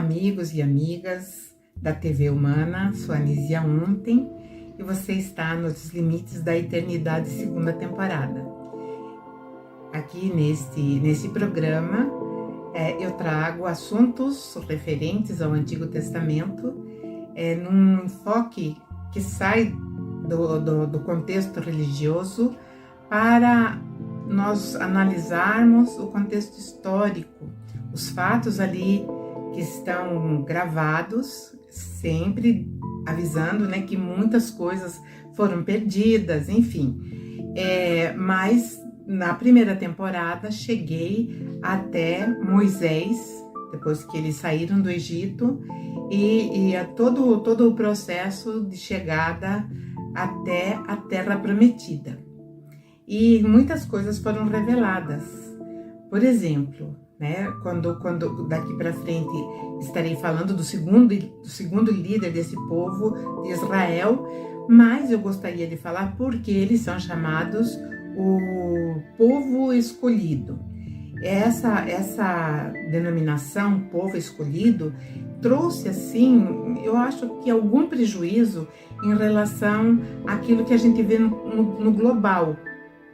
amigos e amigas da TV Humana, sou Anísia Ontem e você está nos Limites da Eternidade, segunda temporada. Aqui nesse programa eu trago assuntos referentes ao Antigo Testamento num enfoque que sai do contexto religioso para nós analisarmos o contexto histórico, os fatos ali que estão gravados, sempre avisando, né, que muitas coisas foram perdidas, enfim. Mas na primeira temporada cheguei até Moisés, depois que eles saíram do Egito, e todo o processo de chegada até a Terra Prometida. E muitas coisas foram reveladas. Por exemplo, né, quando daqui para frente estarei falando do segundo líder desse povo de Israel, mas eu gostaria de falar porque eles são chamados o povo escolhido. Essa denominação, povo escolhido, trouxe, assim, eu acho que algum prejuízo em relação àquilo que a gente vê no global,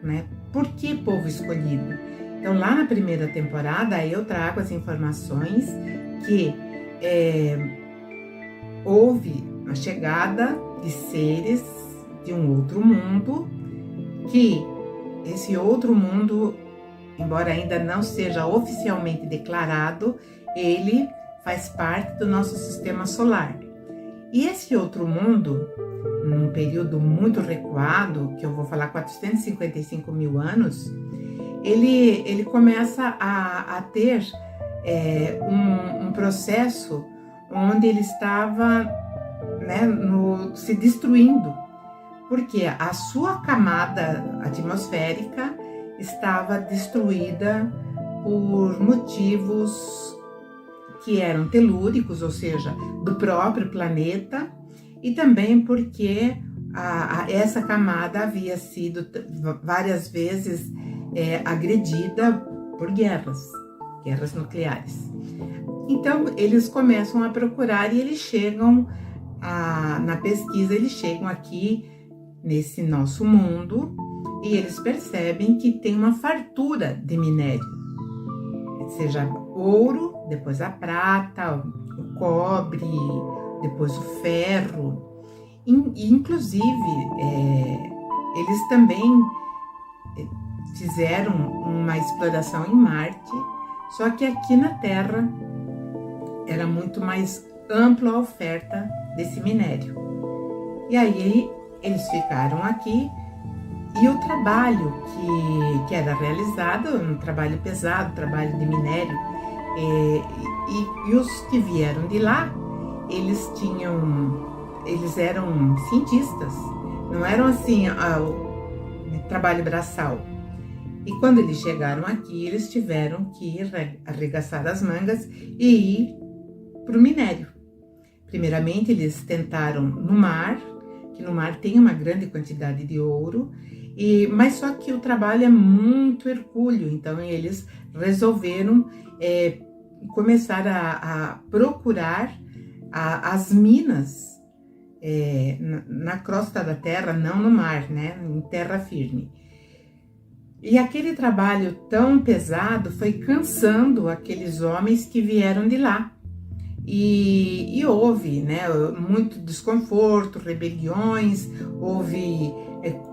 né? Por que povo escolhido? Então, lá na primeira temporada, eu trago as informações que houve a chegada de seres de um outro mundo, que esse outro mundo, embora ainda não seja oficialmente declarado, ele faz parte do nosso sistema solar. E esse outro mundo, num período muito recuado, que eu vou falar 455 mil anos, ele começa a ter um processo onde ele estava, né, se destruindo, porque a sua camada atmosférica estava destruída por motivos que eram telúricos, ou seja, do próprio planeta, e também porque essa camada havia sido várias vezes agredida por guerras nucleares. Então, eles começam a procurar e eles chegam, na pesquisa, eles chegam aqui nesse nosso mundo e eles percebem que tem uma fartura de minério, seja ouro, depois a prata, o cobre, depois o ferro. Inclusive, eles também fizeram uma exploração em Marte, só que aqui na Terra era muito mais ampla a oferta desse minério. E aí eles ficaram aqui e o trabalho que era realizado, um trabalho pesado, trabalho de minério, e os que vieram de lá, eles eram cientistas, não eram assim trabalho braçal. E quando eles chegaram aqui, eles tiveram que arregaçar as mangas e ir para o minério. Primeiramente, eles tentaram no mar, que no mar tem uma grande quantidade de ouro, mas só que o trabalho é muito hercúleo, então eles resolveram começar a procurar as minas na crosta da terra, não no mar, né, em terra firme. E aquele trabalho tão pesado foi cansando aqueles homens que vieram de lá. E houve, né, muito desconforto, rebeliões, houve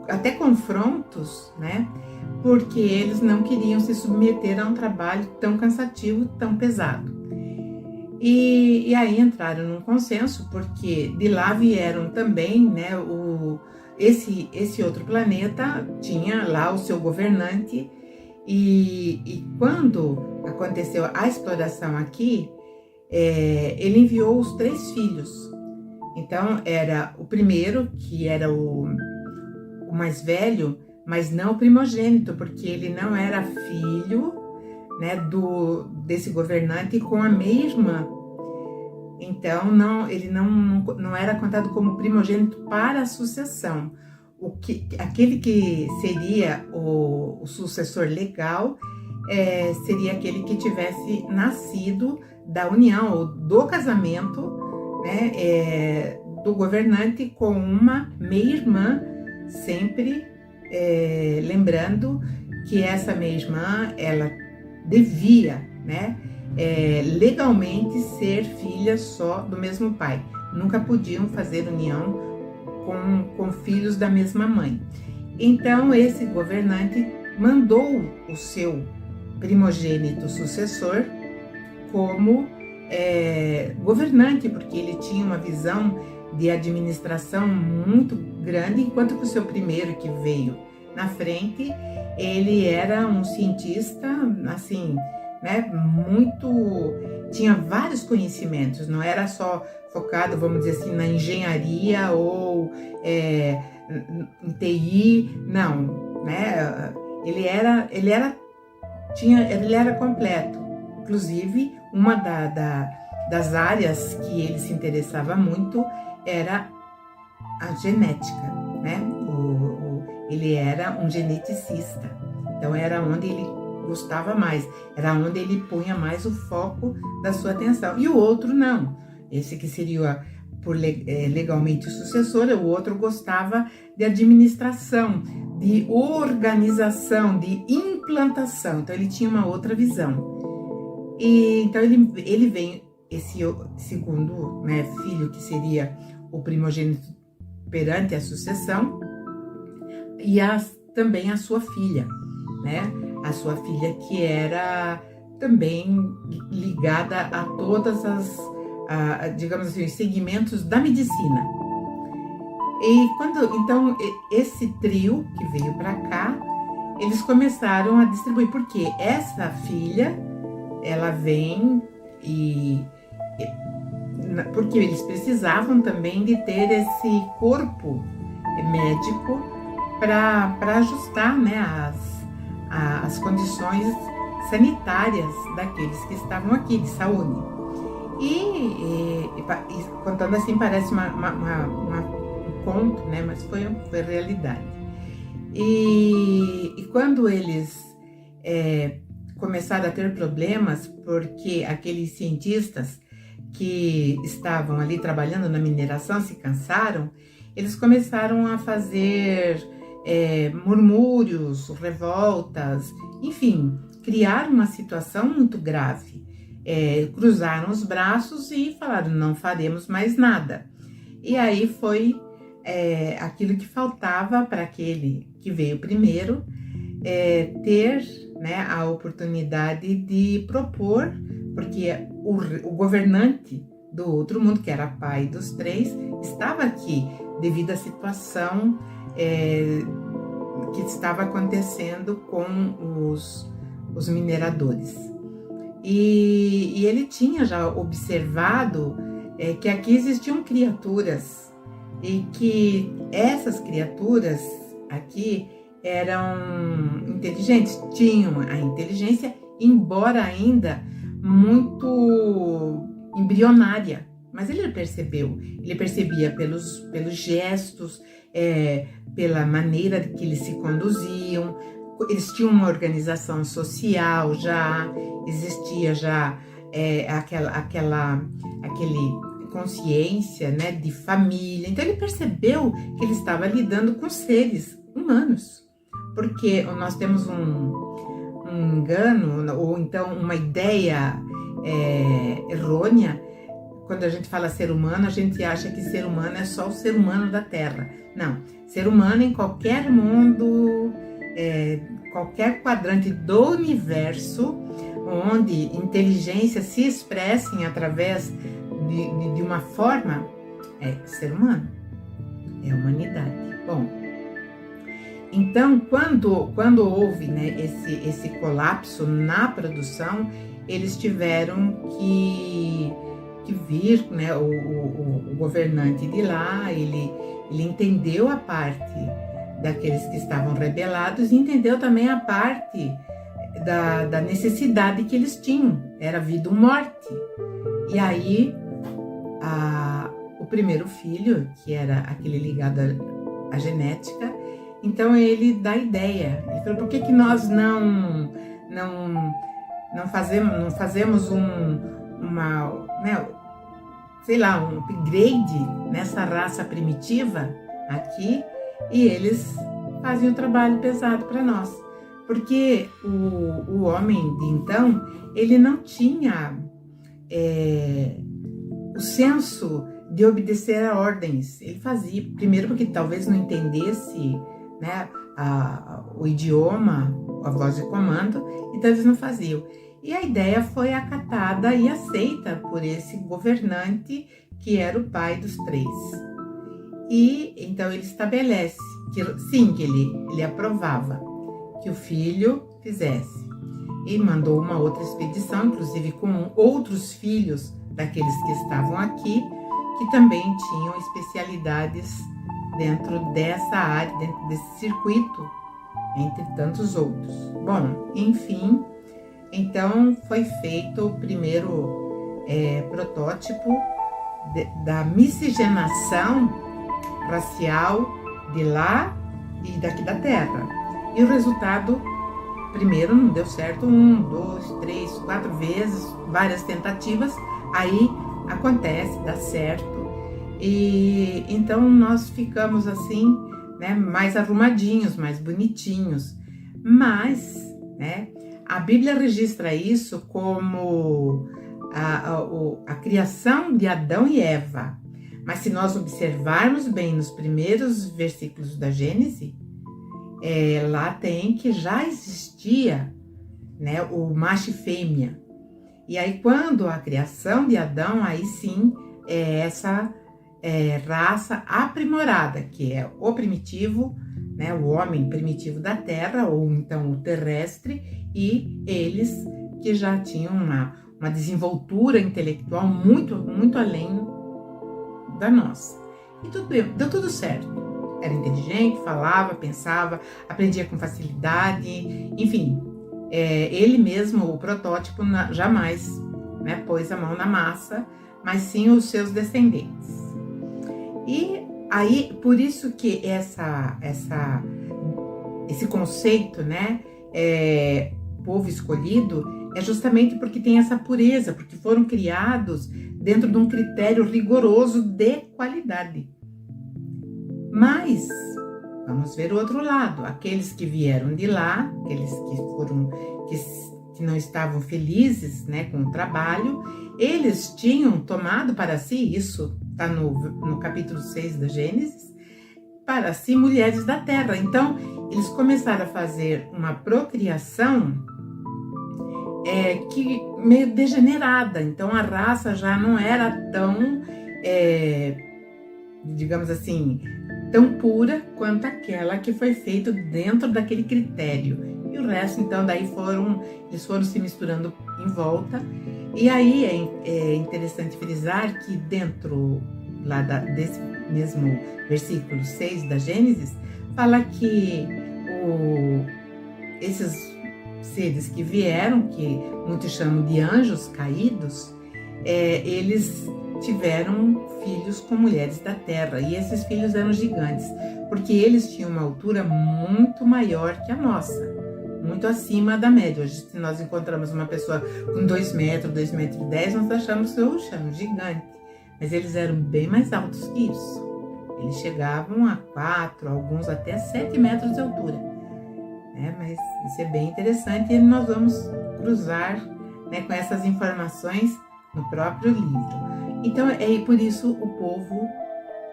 até confrontos, né, porque eles não queriam se submeter a um trabalho tão cansativo, tão pesado. E aí entraram num consenso, porque de lá vieram também, né, esse outro planeta tinha lá o seu governante, e quando aconteceu a exploração aqui, ele enviou os 3 filhos. Então era o primeiro, que era o mais velho, mas não o primogênito, porque ele não era filho, né, desse governante com a mesma. Então ele não era contado como primogênito para a sucessão. Aquele que seria o sucessor legal seria aquele que tivesse nascido da união ou do casamento, né, do governante com uma meia-irmã, sempre lembrando que essa meia-irmã, ela devia, né, legalmente ser filha só do mesmo pai. Nunca podiam fazer união com filhos da mesma mãe. Então, esse governante mandou o seu primogênito sucessor como governante, porque ele tinha uma visão de administração muito grande, enquanto que o seu primeiro, que veio na frente, ele era um cientista, assim, né, tinha vários conhecimentos, não era só focado, vamos dizer assim, na engenharia ou em TI, não, né, ele era completo. Inclusive, uma das áreas que ele se interessava muito era a genética, né? Ele era um geneticista, então era onde ele gostava mais, era onde ele punha mais o foco da sua atenção. E o outro não, esse que seria legalmente o sucessor, o outro gostava de administração, de organização, de implantação, então ele tinha uma outra visão. E então ele vem, esse segundo, né, filho, que seria o primogênito perante a sucessão, e também a sua filha, né? A sua filha, que era também ligada a todas digamos assim, os segmentos da medicina. E então, esse trio que veio para cá, eles começaram a distribuir, porque essa filha, ela vem porque eles precisavam também de ter esse corpo médico para ajustar, né, as condições sanitárias daqueles que estavam aqui, de saúde. E contando assim, parece um conto, né, mas foi realidade. E quando eles começaram a ter problemas, porque aqueles cientistas que estavam ali trabalhando na mineração se cansaram, eles começaram a fazer murmúrios, revoltas, enfim, criaram uma situação muito grave. Cruzaram os braços e falaram: não faremos mais nada. E aí foi aquilo que faltava para aquele que veio primeiro, ter, né, a oportunidade de propor, porque o governante do outro mundo, que era pai dos três, estava aqui devido à situação que estava acontecendo com os mineradores. E ele tinha já observado que aqui existiam criaturas, e que essas criaturas aqui eram inteligentes, tinham a inteligência, embora ainda muito embrionária, mas ele percebia pelos gestos, pela maneira que eles se conduziam. Eles tinham uma organização social, já existia aquele consciência, né, de família. Então ele percebeu que ele estava lidando com seres humanos, porque nós temos um engano, ou então uma ideia errônea. Quando a gente fala ser humano, a gente acha que ser humano é só o ser humano da Terra. Não, ser humano em qualquer mundo, qualquer quadrante do universo, onde inteligência se expressem através de uma forma, ser humano, é humanidade. Bom, então quando houve, né, esse colapso na produção, eles tiveram que vir, né, o governante de lá, ele entendeu a parte daqueles que estavam rebelados e entendeu também a parte da necessidade que eles tinham, era vida ou morte. E aí o primeiro filho, que era aquele ligado à genética, então ele dá ideia, ele falou: por que nós não não fazemos né, sei lá, um upgrade nessa raça primitiva aqui, e eles fazem o trabalho pesado para nós. Porque o homem de então, ele não tinha o senso de obedecer a ordens. Ele fazia, primeiro porque talvez não entendesse, né, o idioma, a voz de comando, então eles não faziam. E a ideia foi acatada e aceita por esse governante que era o pai dos três. E então ele estabelece que sim, que ele aprovava que o filho fizesse. E mandou uma outra expedição, inclusive com outros filhos daqueles que estavam aqui, que também tinham especialidades dentro dessa área, dentro desse circuito, entre tantos outros. Bom, enfim, então foi feito o primeiro protótipo da miscigenação racial de lá e daqui da Terra. E o resultado, primeiro não deu certo, 1, 2, 3, 4 vezes, várias tentativas, aí acontece, dá certo. E então nós ficamos assim, né, mais arrumadinhos, mais bonitinhos. Mas, né, a Bíblia registra isso como a criação de Adão e Eva. Mas se nós observarmos bem nos primeiros versículos da Gênesis, lá tem que já existia, né, o macho e fêmea. E aí quando a criação de Adão, aí sim é essa raça aprimorada, que é o primitivo, né, o homem primitivo da terra, ou então o terrestre, e eles que já tinham uma desenvoltura intelectual muito, muito além da nossa. E deu tudo certo. Era inteligente, falava, pensava, aprendia com facilidade, enfim, ele mesmo, o protótipo, jamais, né, pôs a mão na massa, mas sim os seus descendentes. E aí, por isso que esse conceito, né, povo escolhido, é justamente porque tem essa pureza, porque foram criados dentro de um critério rigoroso de qualidade. Mas, vamos ver o outro lado, aqueles que vieram de lá, aqueles que não estavam felizes, né, com o trabalho, eles tinham tomado para si, isso está no capítulo 6 da Gênesis, para si mulheres da terra. Então, eles começaram a fazer uma procriação que meio degenerada. Então, a raça já não era tão, digamos assim, tão pura quanto aquela que foi feita dentro daquele critério. E o resto, então, daí eles foram se misturando em volta. E aí é interessante frisar que dentro lá desse mesmo versículo 6 da Gênesis, fala que esses seres que vieram, que muitos chamam de anjos caídos, eles tiveram filhos com mulheres da terra, e esses filhos eram gigantes, porque eles tinham uma altura muito maior que a nossa, muito acima da média. Hoje, se nós encontramos uma pessoa com 2 metros, 2,10 metros, nós achamos que um gigante, mas eles eram bem mais altos que isso. Eles chegavam a 4, alguns até 7 metros de altura, né? Mas isso é bem interessante, e nós vamos cruzar, né, com essas informações no próprio livro. Então, é por isso o povo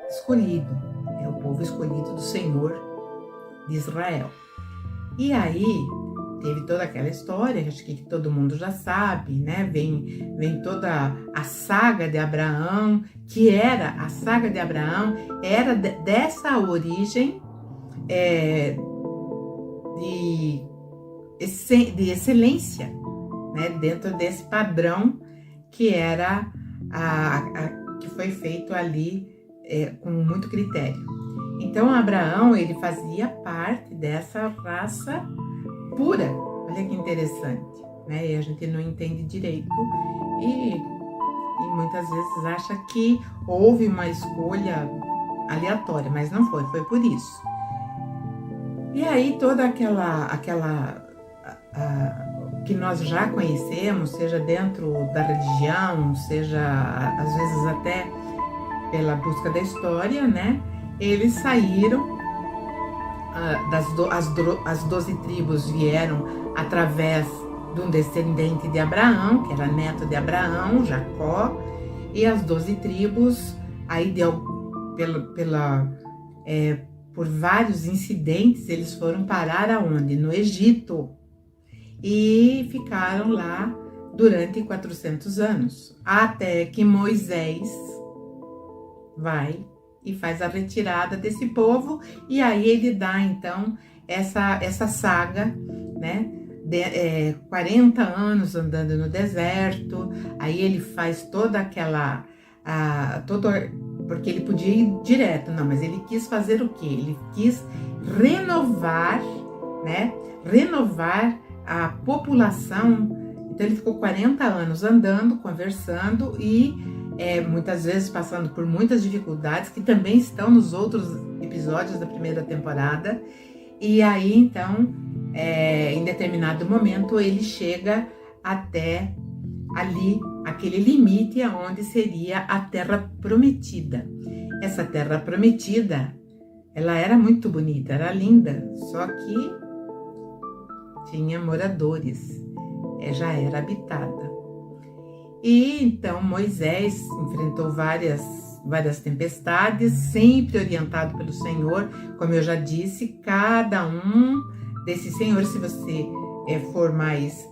escolhido, o povo escolhido do Senhor de Israel. E aí, teve toda aquela história, acho que todo mundo já sabe, né? Vem toda a saga de Abraão, que era, a saga de Abraão era dessa origem de excelência, né? Dentro desse padrão que era que foi feito ali com muito critério. Então, Abraão, ele fazia parte dessa raça pura. Olha que interessante, né? E a gente não entende direito e muitas vezes acha que houve uma escolha aleatória, mas não foi por isso. E aí toda que nós já conhecemos, seja dentro da religião, seja às vezes até pela busca da história, né? Eles saíram, as 12 tribos vieram através de um descendente de Abraão, que era neto de Abraão, Jacó, e as 12 tribos, aí por vários incidentes, eles foram parar aonde? No Egito. E ficaram lá durante 400 anos, até que Moisés vai e faz a retirada desse povo, e aí ele dá então essa saga, né? 40 anos andando no deserto, aí ele faz toda aquela, porque ele podia ir direto, não, mas ele quis fazer o quê? Ele quis renovar, né? Renovar a população. Então ele ficou 40 anos andando, conversando e muitas vezes passando por muitas dificuldades, que também estão nos outros episódios da primeira temporada. E aí então, em determinado momento, ele chega até ali, aquele limite aonde seria a Terra Prometida. Essa Terra Prometida, ela era muito bonita, era linda, só que tinha moradores, já era habitada. E então Moisés enfrentou várias tempestades, sempre orientado pelo Senhor. Como eu já disse, cada um desses senhores, se você for mais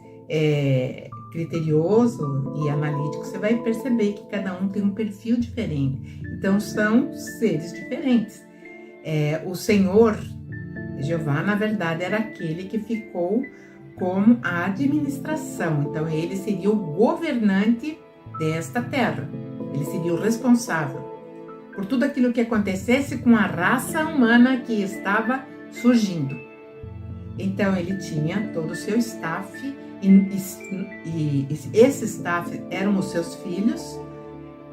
criterioso e analítico, você vai perceber que cada um tem um perfil diferente. Então são seres diferentes. O Senhor, Jeová, na verdade, era aquele que ficou como a administração. Então ele seria o governante desta terra. Ele seria o responsável por tudo aquilo que acontecesse com a raça humana que estava surgindo. Então ele tinha todo o seu staff, e esse staff eram os seus filhos,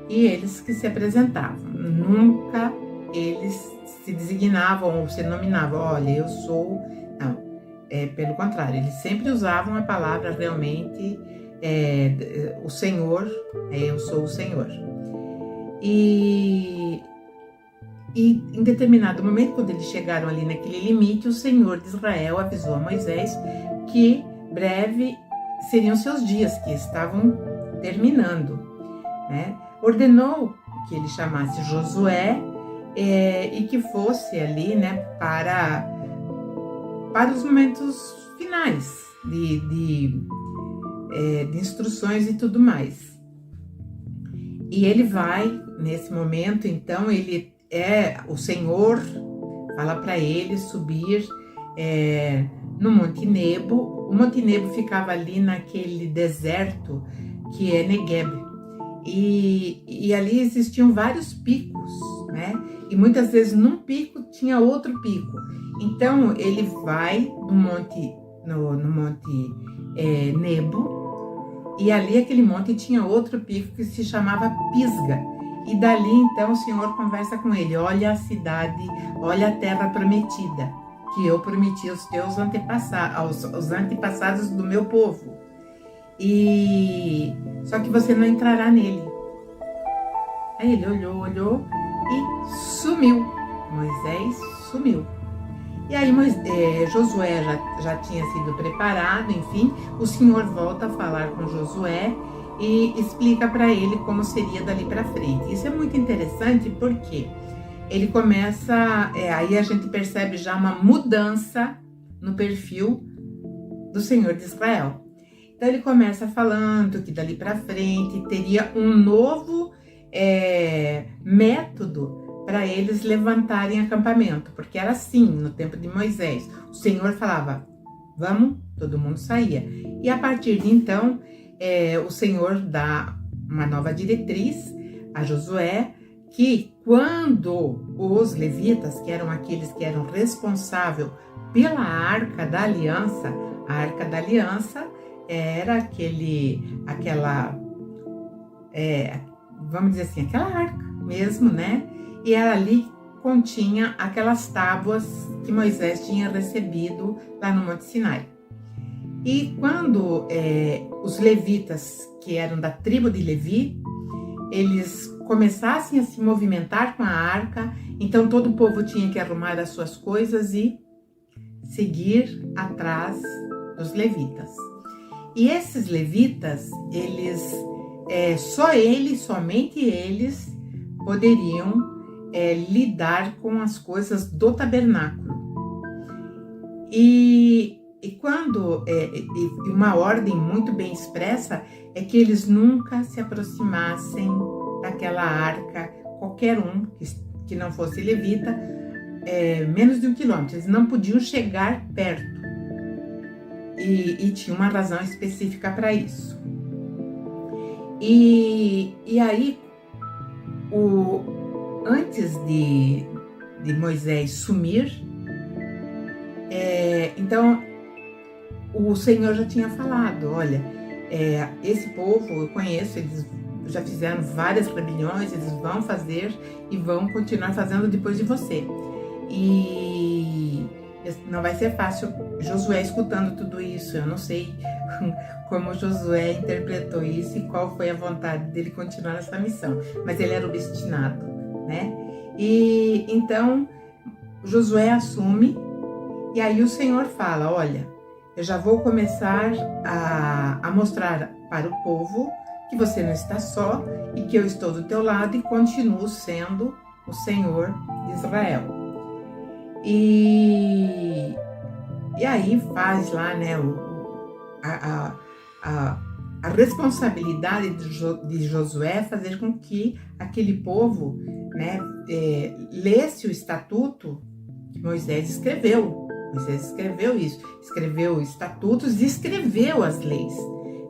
e eles que se apresentavam. Nunca eles se designavam ou se nominavam, olha, eu sou... Não. Pelo contrário, eles sempre usavam a palavra realmente, o Senhor, eu sou o Senhor. E em determinado momento, quando eles chegaram ali naquele limite, o Senhor de Israel avisou a Moisés que breve seriam seus dias, que estavam terminando, né? Ordenou que ele chamasse Josué e que fosse ali, né, para os momentos finais de instruções e tudo mais. E ele vai, nesse momento, então, o Senhor fala para ele subir no Monte Nebo. O Monte Nebo ficava ali naquele deserto que é Negueb. E ali existiam vários picos, né? E muitas vezes num pico tinha outro pico. Então ele vai no monte Nebo, e ali aquele monte tinha outro pico que se chamava Pisga. E dali então o Senhor conversa com ele: olha a cidade, olha a terra prometida, que eu prometi aos teus antepassados, aos antepassados do meu povo. Só que você não entrará nele. Aí ele olhou e sumiu. Moisés sumiu. E aí Josué já tinha sido preparado, enfim, o Senhor volta a falar com Josué e explica para ele como seria dali para frente. Isso é muito interessante porque ele começa, aí a gente percebe já uma mudança no perfil do Senhor de Israel. Então ele começa falando que dali para frente teria um novo método para eles levantarem acampamento, porque era assim no tempo de Moisés. O Senhor falava, vamos, todo mundo saía. E a partir de então, o Senhor dá uma nova diretriz a Josué, que quando os levitas, que eram aqueles que eram responsáveis pela Arca da Aliança, a Arca da Aliança era aquela, vamos dizer assim, aquela arca mesmo, né? E era ali que continha aquelas tábuas que Moisés tinha recebido lá no Monte Sinai. E quando os levitas, que eram da tribo de Levi, eles começassem a se movimentar com a arca, então todo o povo tinha que arrumar as suas coisas e seguir atrás dos levitas. E esses levitas, somente eles poderiam lidar com as coisas do tabernáculo. E quando uma ordem muito bem expressa é que eles nunca se aproximassem daquela arca, qualquer um que não fosse levita, menos de 1 quilômetro, eles não podiam chegar perto. E tinha uma razão específica para isso. E aí, antes de Moisés sumir, então o Senhor já tinha falado, olha, esse povo eu conheço, eles já fizeram várias rebeliões, eles vão fazer e vão continuar fazendo depois de você. E não vai ser fácil. Josué escutando tudo isso, eu não sei como Josué interpretou isso e qual foi a vontade dele continuar nessa missão, mas ele era obstinado, né? E então Josué assume, e aí o Senhor fala, olha, eu já vou começar a mostrar para o povo que você não está só e que eu estou do teu lado e continuo sendo o Senhor de Israel. E aí faz lá, né, a responsabilidade de Josué fazer com que aquele povo, né, lesse o estatuto que Moisés escreveu. Moisés escreveu isso, escreveu estatutos e escreveu as leis.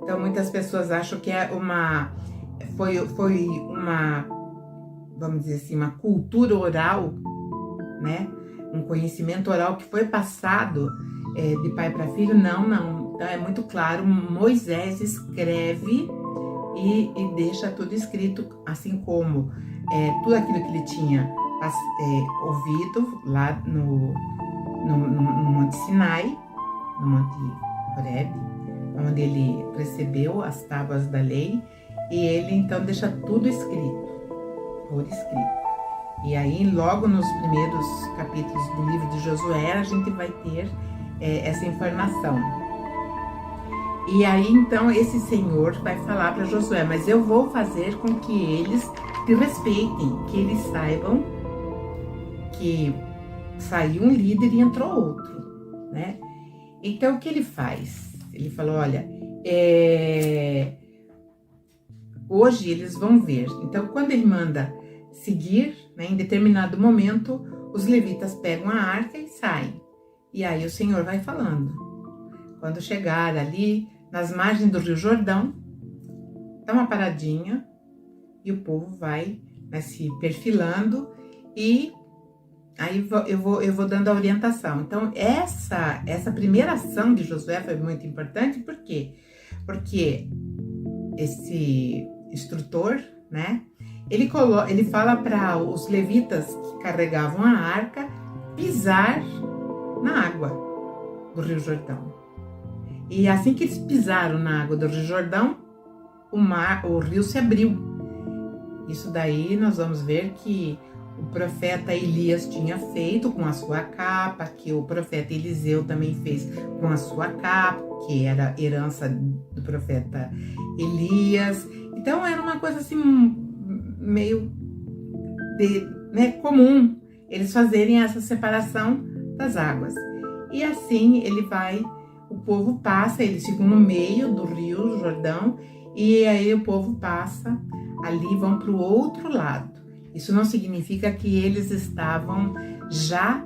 Então muitas pessoas acham que foi uma, vamos dizer assim, uma cultura oral, né? Um conhecimento oral que foi passado de pai para filho. Não. Então é muito claro, Moisés escreve e deixa tudo escrito, assim como tudo aquilo que ele tinha ouvido lá no Monte Sinai, no Monte Horeb, onde ele recebeu as tábuas da lei, e ele então deixa tudo escrito, por escrito. E aí, logo nos primeiros capítulos do livro de Josué, a gente vai ter essa informação. E aí, então, esse Senhor vai falar para Josué, mas eu vou fazer com que eles te respeitem, que eles saibam que saiu um líder e entrou outro, né? Então, o que ele faz? Ele falou, olha, hoje eles vão ver. Então, quando ele manda seguir, né, em determinado momento, os levitas pegam a arca e saem. E aí o Senhor vai falando. Quando chegar ali, nas margens do Rio Jordão, dá uma paradinha e o povo vai, né, se perfilando, e aí eu vou dando a orientação. Então, essa primeira ação de Josué foi muito importante. Por quê? Porque esse instrutor, né, ele fala para os levitas que carregavam a arca pisar na água do Rio Jordão. E assim que eles pisaram na água do Rio Jordão, o rio se abriu. Isso daí nós vamos ver que o profeta Elias tinha feito com a sua capa, que o profeta Eliseu também fez com a sua capa, que era herança do profeta Elias. Então era uma coisa assim meio comum eles fazerem essa separação das águas. E assim o povo passa, eles ficam no meio do Rio Jordão, e aí o povo passa ali, vão para o outro lado. Isso não significa que eles estavam já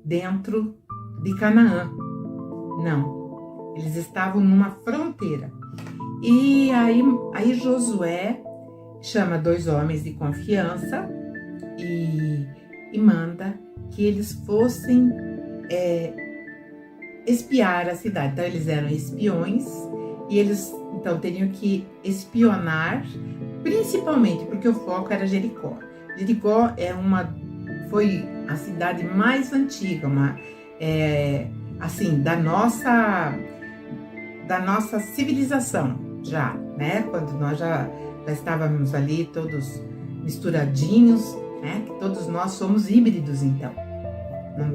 dentro de Canaã. Não, eles estavam numa fronteira. E aí Josué chama 2 homens de confiança e manda que eles fossem espiar a cidade. Então eles eram espiões e eles então teriam que espionar, principalmente porque o foco era Jericó. Jericó foi a cidade mais antiga, assim, da nossa civilização já, né? Quando nós já estávamos ali todos misturadinhos, né? Que todos nós somos híbridos, então.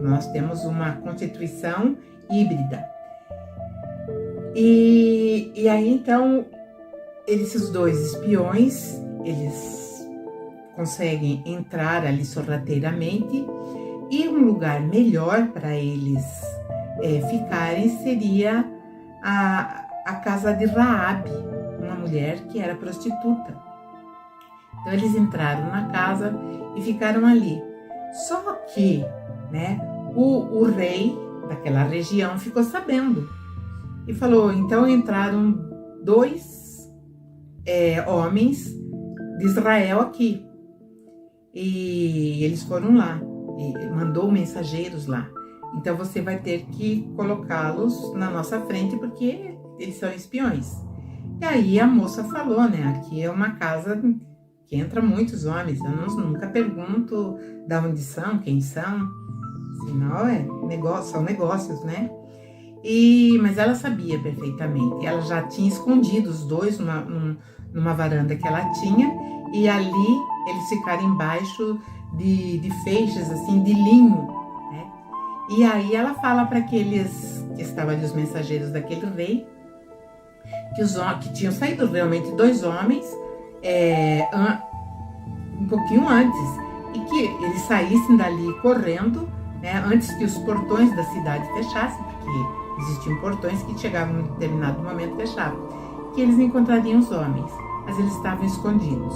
Nós temos uma constituição híbrida. E aí, então, esses dois espiões, eles conseguem entrar ali sorrateiramente, e um lugar melhor para eles ficarem seria a casa de Raabe, uma mulher que era prostituta. Então eles entraram na casa e ficaram ali. Só que, né, o rei daquela região ficou sabendo e falou, então entraram dois homens de Israel aqui. E eles foram lá, e mandou mensageiros lá. Então você vai ter que colocá-los na nossa frente, porque eles são espiões. E aí a moça falou, né, aqui é uma casa que entra muitos homens, eu nunca pergunto de onde são, quem são, senão são negócios, né? Mas ela sabia perfeitamente, ela já tinha escondido os dois numa varanda que ela tinha, e ali eles ficaram embaixo de feixes assim, de linho, né? E aí ela fala para aqueles que estavam ali, os mensageiros daquele rei, que tinham saído realmente dois homens um pouquinho antes, e que eles saíssem dali correndo, né, antes que os portões da cidade fechassem, porque existiam portões que chegavam em um determinado momento e fechavam, que eles encontrariam os homens, mas eles estavam escondidos.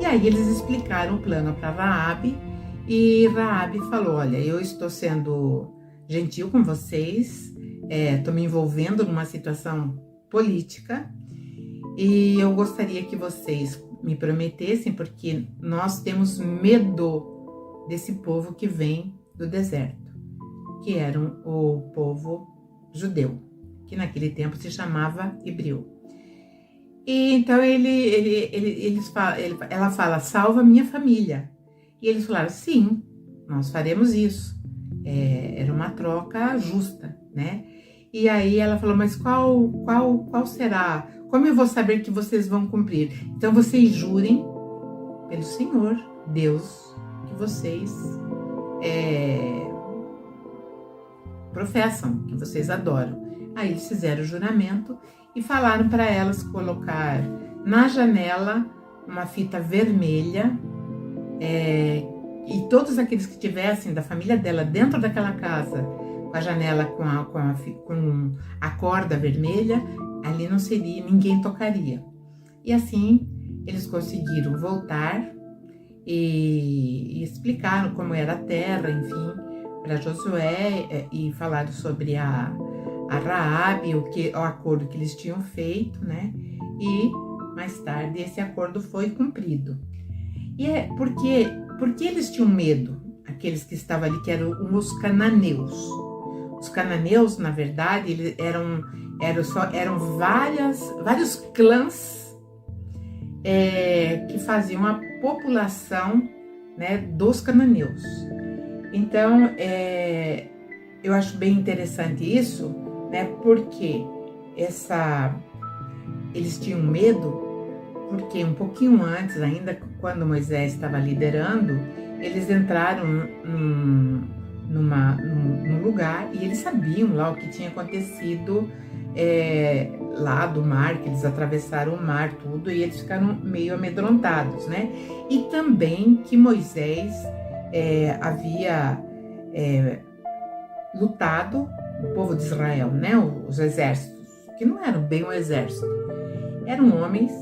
E aí eles explicaram o plano para Raabe, e Raabe falou, olha, eu estou sendo gentil com vocês, estou me envolvendo numa situação política, e eu gostaria que vocês me prometessem, porque nós temos medo desse povo que vem do deserto, que era o povo judeu, que naquele tempo se chamava hebreu. E então ela fala, salva minha família. E eles falaram, sim, nós faremos isso. Era uma troca justa, né? E aí ela falou, mas qual será? Como eu vou saber que vocês vão cumprir? Então vocês jurem pelo Senhor, Deus, que vocês professam, que vocês adoram. Aí eles fizeram o juramento e falaram para elas colocar na janela uma fita vermelha, e todos aqueles que tivessem da família dela dentro daquela casa, com a janela com a corda vermelha, ali não seria, ninguém tocaria. E assim eles conseguiram voltar e explicaram como era a terra, enfim, para Josué, e falaram sobre a Raabe, o acordo que eles tinham feito, né? E mais tarde esse acordo foi cumprido. E porque eles tinham medo, aqueles que estavam ali, que eram os cananeus. Os cananeus, na verdade, eles eram vários clãs que faziam a população, né, dos cananeus. Então, eu acho bem interessante isso, né, porque eles tinham medo, porque um pouquinho antes, ainda quando Moisés estava liderando, eles entraram num lugar e eles sabiam lá o que tinha acontecido lá do mar, que eles atravessaram o mar, tudo, e eles ficaram meio amedrontados, né? E também que Moisés havia lutado, o povo de Israel, né? Os exércitos, que não eram bem um exército, eram homens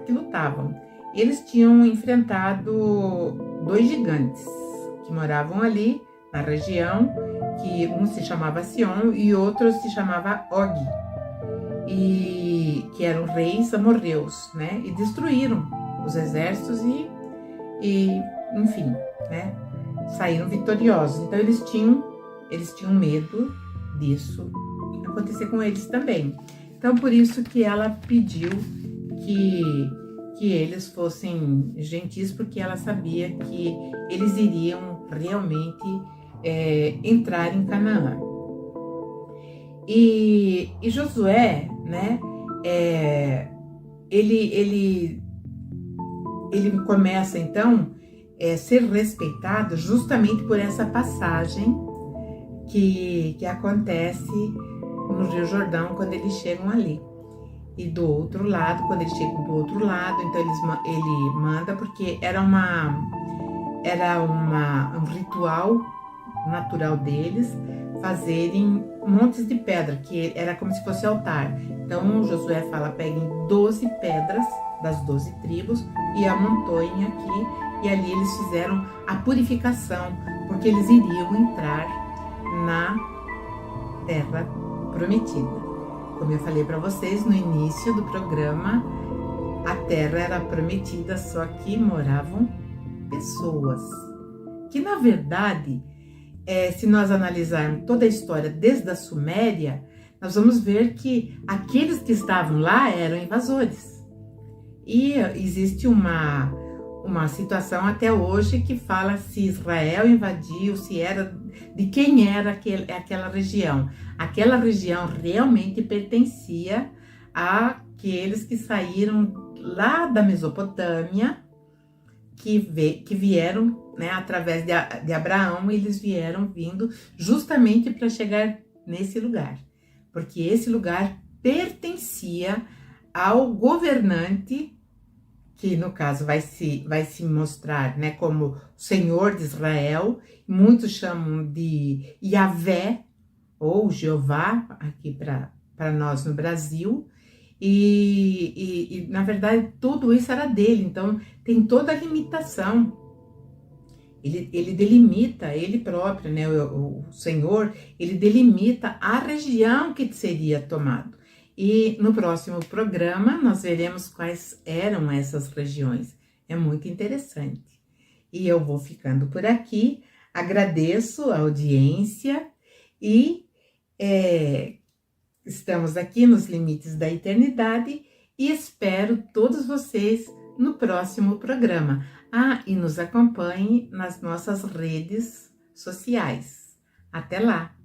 que lutavam. Eles tinham enfrentado dois gigantes que moravam ali na região, que um se chamava Sion e outro se chamava Og, e que eram reis amorreus, né? E destruíram os exércitos e enfim, né? Saíram vitoriosos. Então eles tinham medo disso acontecer com eles também. Então por isso que ela pediu que eles fossem gentis, porque ela sabia que eles iriam realmente entrar em Canaã. E Josué, né? Ele começa então a ser respeitado justamente por essa passagem que acontece no Rio Jordão quando eles chegam ali. E do outro lado, quando eles chegam do outro lado, então ele manda, porque era um ritual natural deles fazerem montes de pedra, que era como se fosse altar. Então Josué fala: peguem 12 pedras das 12 tribos e amontoem aqui, e ali eles fizeram a purificação, porque eles iriam entrar na terra prometida. Como eu falei para vocês no início do programa, a terra era prometida, só que moravam pessoas. Que na verdade, se nós analisarmos toda a história desde a Suméria, nós vamos ver que aqueles que estavam lá eram invasores. E existe uma situação até hoje que fala se Israel invadiu, se era de quem era aquela região. Aquela região realmente pertencia àqueles que saíram lá da Mesopotâmia, que vieram, né, através de Abraão. Eles vieram vindo justamente para chegar nesse lugar, porque esse lugar pertencia ao governante, que no caso vai se mostrar, né, como Senhor de Israel. Muitos chamam de Yahvé ou Jeová aqui para nós no Brasil, e na verdade tudo isso era dele. Então tem toda a limitação. Ele delimita, ele próprio, né, o Senhor, ele delimita a região que seria tomado. E no próximo programa nós veremos quais eram essas regiões. É muito interessante. E eu vou ficando por aqui. Agradeço a audiência e estamos aqui nos limites da eternidade e espero todos vocês no próximo programa. E nos acompanhe nas nossas redes sociais. Até lá!